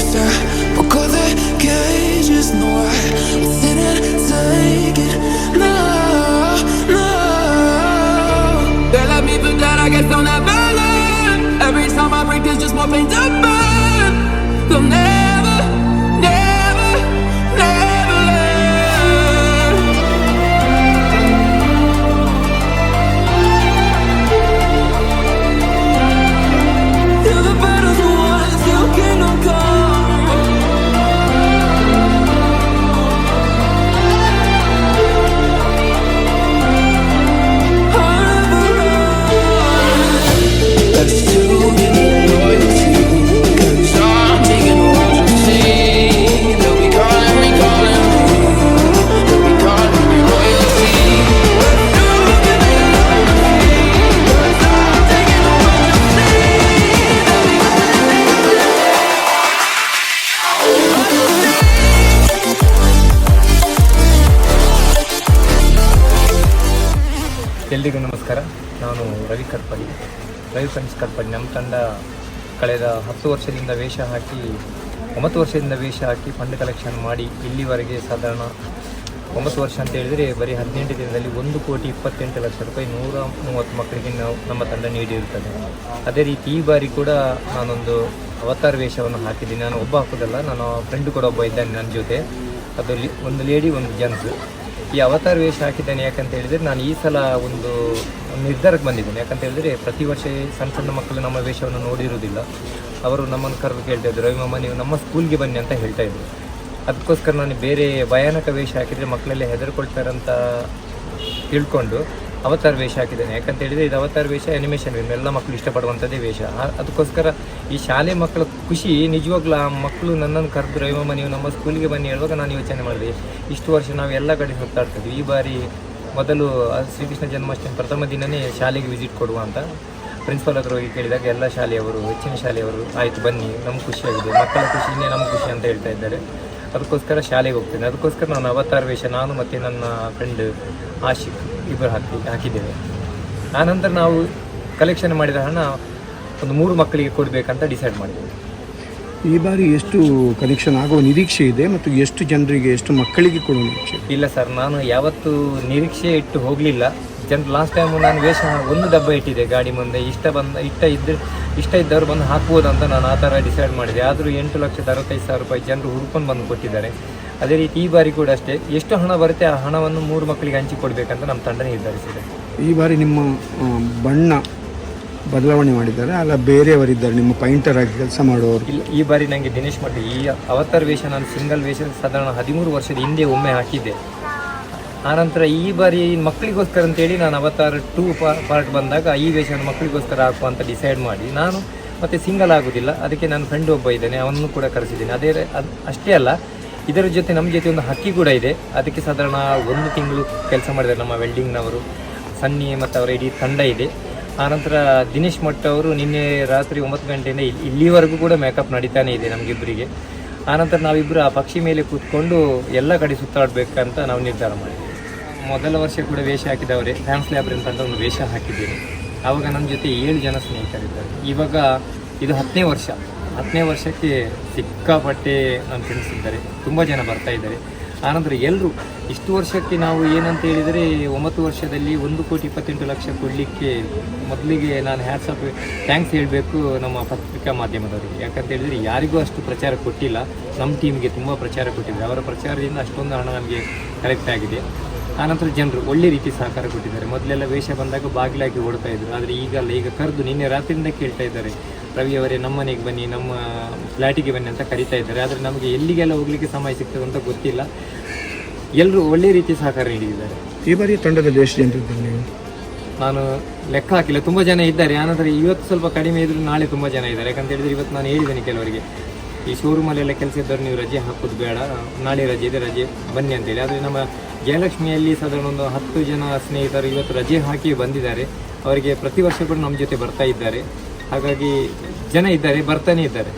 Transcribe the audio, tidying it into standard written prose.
stop. Broke all the cages, no, I didn't take it. No, no. They let me feel that I guess they'll never learn. Every time I break, there's just more pain to burn. They'll never, never, never learn. Till the battle's won, till kingdom come. Let's do it, loyalty. 'Cause I'm taking what you see. They'll be calling me, they'll be calling me royalty. Let's do it, loyalty. 'Cause I'm taking what you see. They'll be ಎಲ್ರಿಗೂ ನಮಸ್ಕಾರ. ನಾನು Ravi friends ಕಟ್ಪಡಿ. ನಮ್ಮ ತಂಡ ಕಳೆದ 10 ವರ್ಷದಿಂದ ವೇಷ ಹಾಕಿ 9 ವರ್ಷದಿಂದ ವೇಷ ಹಾಕಿ ಫಂಡ್ ಕಲೆಕ್ಷನ್ ಮಾಡಿ ಇಲ್ಲಿವರೆಗೆ ಸಾಧಾರಣ 9 ವರ್ಷ ಅಂತ ಹೇಳಿದರೆ ಬರೀ 18 ದಿನದಲ್ಲಿ 1,28,00,000 ರೂಪಾಯಿ 130 ಮಕ್ಕಳಿಗೆ ನಮ್ಮ ತಂಡ ನೀಡಿರುತ್ತದೆ. ಅದೇ ರೀತಿ ಈ ಬಾರಿ ಕೂಡ ನಾನೊಂದು ಅವತಾರ್ ವೇಷವನ್ನು ಹಾಕಿದ್ದೀನಿ. ನಾನು ಒಬ್ಬ ಹಾಕೋದಲ್ಲ, ನನ್ನ ಫ್ರೆಂಡ್ ಕೂಡ ಒಬ್ಬ ಇದ್ದಾನೆ ನನ್ನ ಜೊತೆ. ಅದು ಒಂದು ಲೇಡಿ ಒಂದು ಜೆಂಟ್ಸ್. ಈ ಅವತಾರ್ ವೇಷ ಹಾಕಿದ್ದೇನೆ ಯಾಕಂತ ಹೇಳಿದರೆ ನಾನು ಈ ಸಲ ಒಂದು ನಿರ್ಧಾರಕ್ಕೆ ಬಂದಿದ್ದೇನೆ. ಯಾಕಂತ ಹೇಳಿದರೆ ಪ್ರತಿ ವರ್ಷ ಸಣ್ಣ ಮಕ್ಕಳು ನಮ್ಮ ವೇಷವನ್ನು ನೋಡಿರುವುದಿಲ್ಲ. ಅವರು ನಮ್ಮನ್ನು ಕರೆದು ಕೇಳ್ತಾಯಿದ್ರು, ರವಿಮಮ್ಮ ನೀವು ನಮ್ಮ ಸ್ಕೂಲ್ಗೆ ಬನ್ನಿ ಅಂತ ಹೇಳ್ತಾಯಿದ್ರು. ಅದಕ್ಕೋಸ್ಕರ ನಾನು ಬೇರೆ ಭಯಾನಕ ವೇಷ ಹಾಕಿದರೆ ಮಕ್ಕಳೆಲ್ಲ ಹೆದರ್ಕೊಳ್ತಾರಂತ ತಿಳ್ಕೊಂಡು ಅವತಾರ್ ವೇಷ ಹಾಕಿದ್ದೇನೆ. ಯಾಕಂತ ಹೇಳಿದರೆ ಇದು ಅವತಾರ್ ವೇಷ ಆ್ಯನಿಮೇಷನ್ ಫಿಲ್ಮ್, ಎಲ್ಲ ಮಕ್ಕಳು ಇಷ್ಟಪಡುವಂಥದ್ದೇ ವೇಷ. ಅದಕ್ಕೋಸ್ಕರ ಈ ಶಾಲೆ ಮಕ್ಕಳ ಖುಷಿ ನಿಜವಾಗ್ಲೂ ಆ ಮಕ್ಕಳು ನನ್ನನ್ನು ಕರೆದು ರವಿಮಮ್ಮ ನೀವು ನಮ್ಮ ಸ್ಕೂಲಿಗೆ ಬನ್ನಿ ಹೇಳುವಾಗ ನಾನು ಯೋಚನೆ ಮಾಡಿದೆ, ಇಷ್ಟು ವರ್ಷ ನಾವು ಎಲ್ಲ ಕಡೆ ಸುತ್ತಾಡ್ತಿದ್ವಿ, ಈ ಬಾರಿ ಮೊದಲು ಶ್ರೀಕೃಷ್ಣ ಜನ್ಮಾಷ್ಟಮಿ ಪ್ರಥಮ ದಿನವೇ ಶಾಲೆಗೆ ವಿಸಿಟ್ ಕೊಡುವ ಅಂತ ಪ್ರಿನ್ಸಿಪಲ್ ಹತ್ರ ಹೋಗಿ ಕೇಳಿದಾಗ ಎಲ್ಲ ಶಾಲೆಯವರು, ಹೆಚ್ಚಿನ ಶಾಲೆಯವರು ಆಯಿತು ಬನ್ನಿ, ನಮ್ಗೆ ಖುಷಿಯಾಗಿದೆ, ಮಕ್ಕಳ ಖುಷಿನೇ ನಮ್ಮ ಖುಷಿ ಅಂತ ಹೇಳ್ತಾ ಇದ್ದಾರೆ. ಅದಕ್ಕೋಸ್ಕರ ಶಾಲೆಗೆ ಹೋಗ್ತೇನೆ. ಅದಕ್ಕೋಸ್ಕರ ನಾನು ಅವತಾರ್ ವೇಷ ನಾನು ಮತ್ತು ನನ್ನ ಫ್ರೆಂಡ್ ಆಶಿಕ್ ಇಬ್ಬರು ಹಾಕಿದ್ದೇವೆ. ಆನಂತರ ನಾವು ಕಲೆಕ್ಷನ್ ಮಾಡಿದ ಹಣ ಒಂದು 3 ಮಕ್ಕಳಿಗೆ ಕೊಡಬೇಕಂತ ಡಿಸೈಡ್ ಮಾಡಿದ್ದೇವೆ. ಈ ಬಾರಿ ಎಷ್ಟು ಕಲೆಕ್ಷನ್ ಆಗುವ ನಿರೀಕ್ಷೆ ಇದೆ ಮತ್ತು ಎಷ್ಟು ಜನರಿಗೆ, ಎಷ್ಟು ಮಕ್ಕಳಿಗೆ ಕೊಡುವ ನಿರೀಕ್ಷೆ? ಇಲ್ಲ ಸರ್, ನಾನು ಯಾವತ್ತೂ ನಿರೀಕ್ಷೆ ಇಟ್ಟು ಹೋಗಲಿಲ್ಲ. ಜನರು ಲಾಸ್ಟ್ ಟೈಮು ನಾನು ವೇಷ ಒಂದು ಡಬ್ಬ ಇಟ್ಟಿದ್ದೆ ಗಾಡಿ ಮುಂದೆ, ಇಷ್ಟ ಇದ್ದವರು ಬಂದು ಹಾಕ್ಬೋದು ಅಂತ ನಾನು ಆ ಥರ ಡಿಸೈಡ್ ಮಾಡಿದೆ. ಆದರೂ 8,65,000 ರೂಪಾಯಿ ಜನರು ಹುಡ್ಕೊಂಡು ಬಂದು ಕೊಟ್ಟಿದ್ದಾರೆ. ಅದೇ ರೀತಿ ಈ ಬಾರಿ ಕೂಡ ಅಷ್ಟೇ, ಎಷ್ಟು ಹಣ ಬರುತ್ತೆ ಆ ಹಣವನ್ನು 3 ಮಕ್ಕಳಿಗೆ ಹಂಚಿಕೊಡ್ಬೇಕಂತ ನಮ್ಮ ತಂಡ ನಿರ್ಧರಿಸಿದೆ. ಈ ಬಾರಿ ನಿಮ್ಮ ಬಣ್ಣ ಬದಲಾವಣೆ ಮಾಡಿದ್ದಾರೆ ಅಲ್ಲ, ಬೇರೆಯವರಿದ್ದಾರೆ ನಿಮ್ಮ ಪೈಂಟರ್ ಆಗಿ ಕೆಲಸ ಮಾಡುವವರು? ಇಲ್ಲ, ಈ ಬಾರಿ ನನಗೆ ದಿನೇಶ್ ಮಟ್ಟಿ ಈ ಅವತಾರ್ ವೇಷ ನಾನು ಸಿಂಗಲ್ ವೇಷ ಸಾಧಾರಣ 13 ವರ್ಷದ ಹಿಂದೆ ಒಮ್ಮೆ ಹಾಕಿದ್ದೆ. ಆನಂತರ ಈ ಬಾರಿ ಮಕ್ಕಳಿಗೋಸ್ಕರ ಅಂತೇಳಿ ನಾನು ಅವತಾರ್ 2 ಪಾರ್ಟ್ ಬಂದಾಗ ಈ ವೇಷವನ್ನು ಮಕ್ಕಳಿಗೋಸ್ಕರ ಹಾಕುವ ಅಂತ ಡಿಸೈಡ್ ಮಾಡಿ ನಾನು ಮತ್ತೆ ಸಿಂಗಲ್ ಆಗೋದಿಲ್ಲ, ಅದಕ್ಕೆ ನನ್ನ ಫ್ರೆಂಡ್ ಒಬ್ಬ ಇದ್ದಾನೆ, ಅವನನ್ನು ಕೂಡ ಕರೆಸಿದ್ದೀನಿ. ಅಷ್ಟೇ ಅಲ್ಲ, ಇದರ ಜೊತೆ ನಮ್ಮ ಜೊತೆ ಒಂದು ಹಕ್ಕಿ ಕೂಡ ಇದೆ. ಅದಕ್ಕೆ ಸಾಧಾರಣ 1 ತಿಂಗಳು ಕೆಲಸ ಮಾಡಿದ್ದಾರೆ ನಮ್ಮ ವೆಲ್ಡಿಂಗ್ನವರು, ಸನ್ನಿ ಮತ್ತು ಅವರ ಇಡೀ ತಂಡ ಇದೆ. ಆನಂತರ ದಿನೇಶ್ ಮಟ್ಟ ಅವರು ನಿನ್ನೆ ರಾತ್ರಿ 9 ಗಂಟೆಯಿಂದ ಇಲ್ಲಿವರೆಗೂ ಕೂಡ ಮೇಕಪ್ ನಡೀತಾನೆ ಇದೆ ನಮಗಿಬ್ಬರಿಗೆ. ಆನಂತರ ನಾವಿಬ್ಬರು ಆ ಪಕ್ಷಿ ಮೇಲೆ ಕೂತ್ಕೊಂಡು ಎಲ್ಲ ಕಡೆ ಸುತ್ತಾಡಬೇಕಂತ ನಾವು ನಿರ್ಧಾರ ಮಾಡಿದ್ವಿ. ಮೊದಲ ವರ್ಷ ಕೂಡ ವೇಷ ಹಾಕಿದವರೇ ಫ್ಯಾನ್ಸ್ ಲ್ಯಾಬ್ರೆಂತ್ ಅಂತ ಒಂದು ವೇಷ ಹಾಕಿದ್ದೀನಿ. ಆವಾಗ ನನ್ನ ಜೊತೆ 7 ಜನ ಸ್ನೇಹಿತರಿದ್ದಾರೆ. ಇವಾಗ ಇದು 10ನೇ ವರ್ಷ. 10ನೇ ವರ್ಷಕ್ಕೆ ಸಿಕ್ಕಾಪಟ್ಟೆ ನನ್ನ ಫ್ರೆಂಡ್ಸ್ ಇದ್ದಾರೆ, ತುಂಬ ಜನ ಬರ್ತಾ ಇದ್ದಾರೆ. ಆನಂತರ ಎಲ್ಲರೂ ಇಷ್ಟು ವರ್ಷಕ್ಕೆ ನಾವು ಏನಂತ ಹೇಳಿದರೆ 9 ವರ್ಷದಲ್ಲಿ 1,28,00,000 ಕೊಡಲಿಕ್ಕೆ ಮೊದಲಿಗೆ ನಾನು ಥ್ಯಾಂಕ್ಸ್ ಹೇಳಬೇಕು ನಮ್ಮ ಪತ್ರಿಕಾ ಮಾಧ್ಯಮದವರಿಗೆ. ಯಾಕಂತ ಹೇಳಿದರೆ ಯಾರಿಗೂ ಅಷ್ಟು ಪ್ರಚಾರ ಕೊಟ್ಟಿಲ್ಲ, ನಮ್ಮ ಟೀಮ್ಗೆ ತುಂಬ ಪ್ರಚಾರ ಕೊಟ್ಟಿದ್ದಾರೆ. ಅವರ ಪ್ರಚಾರದಿಂದ ಅಷ್ಟೊಂದು ಹಣ ನಮಗೆ ಕಲೆಕ್ಟ್ ಆಗಿದೆ. ಆನಂತರ ಜನರು ಒಳ್ಳೆ ರೀತಿ ಸಹಕಾರ ಕೊಟ್ಟಿದ್ದಾರೆ. ಮೊದಲೆಲ್ಲ ವೇಷ ಬಂದಾಗ ಬಾಗಿಲಾಗಿ ಓಡ್ತಾ ಇದ್ರು, ಆದರೆ ಈಗ ಕರೆದು ನಿನ್ನೆ ರಾತ್ರಿಯಿಂದ ಕೇಳ್ತಾ ಇದ್ದಾರೆ, ರವಿಯವರೇ ನಮ್ಮ ಮನೆಗೆ ಬನ್ನಿ, ನಮ್ಮ ಫ್ಲ್ಯಾಟಿಗೆ ಬನ್ನಿ ಅಂತ ಕರೀತಾ ಇದ್ದಾರೆ. ಆದರೆ ನಮಗೆ ಎಲ್ಲಿಗೆಲ್ಲ ಹೋಗಲಿಕ್ಕೆ ಸಮಯ ಸಿಗ್ತದೆ ಅಂತ ಗೊತ್ತಿಲ್ಲ. ಎಲ್ಲರೂ ಒಳ್ಳೆ ರೀತಿ ಸಹಕಾರ ನೀಡಿದ್ದಾರೆ. ಈ ಬಾರಿ ತಂಡದಲ್ಲಿ ಎಷ್ಟು ಜನರಿದ್ದಾರೆ ನೀವು? ನಾನು ಲೆಕ್ಕ ಹಾಕಿಲ್ಲ, ತುಂಬ ಜನ ಇದ್ದಾರೆ. ಆನಂತರ ಇವತ್ತು ಸ್ವಲ್ಪ ಕಡಿಮೆ ಇದ್ದರೂ ನಾಳೆ ತುಂಬ ಜನ ಇದ್ದಾರೆ. ಯಾಕಂತ ಹೇಳಿದರೆ ಇವತ್ತು ನಾನು ಹೇಳಿದ್ದೇನೆ ಕೆಲವರಿಗೆ, ಈ ಶೋರೂಮಲ್ಲೆಲ್ಲ ಕೆಲಸ ಇದ್ದವರು ನೀವು ರಜೆ ಹಾಕೋದು ಬೇಡ, ನಾಳೆ ರಜೆ ಇದೆ, ರಜೆ ಬನ್ನಿ ಅಂತೇಳಿ. ಆದರೆ ನಮ್ಮ ಜಯಲಕ್ಷ್ಮಿಯಲ್ಲಿ ಸಾಧಾರಣ ಒಂದು 10 ಜನ ಸ್ನೇಹಿತರು ಇವತ್ತು ರಜೆ ಹಾಕಿ ಬಂದಿದ್ದಾರೆ. ಅವರಿಗೆ ಪ್ರತಿ ವರ್ಷ ಕೂಡ ನಮ್ಮ ಜೊತೆ ಬರ್ತಾ ಇದ್ದಾರೆ. ಹಾಗಾಗಿ ಜನ ಇದ್ದಾರೆ, ಬರ್ತಾನೆ ಇದ್ದಾರೆ.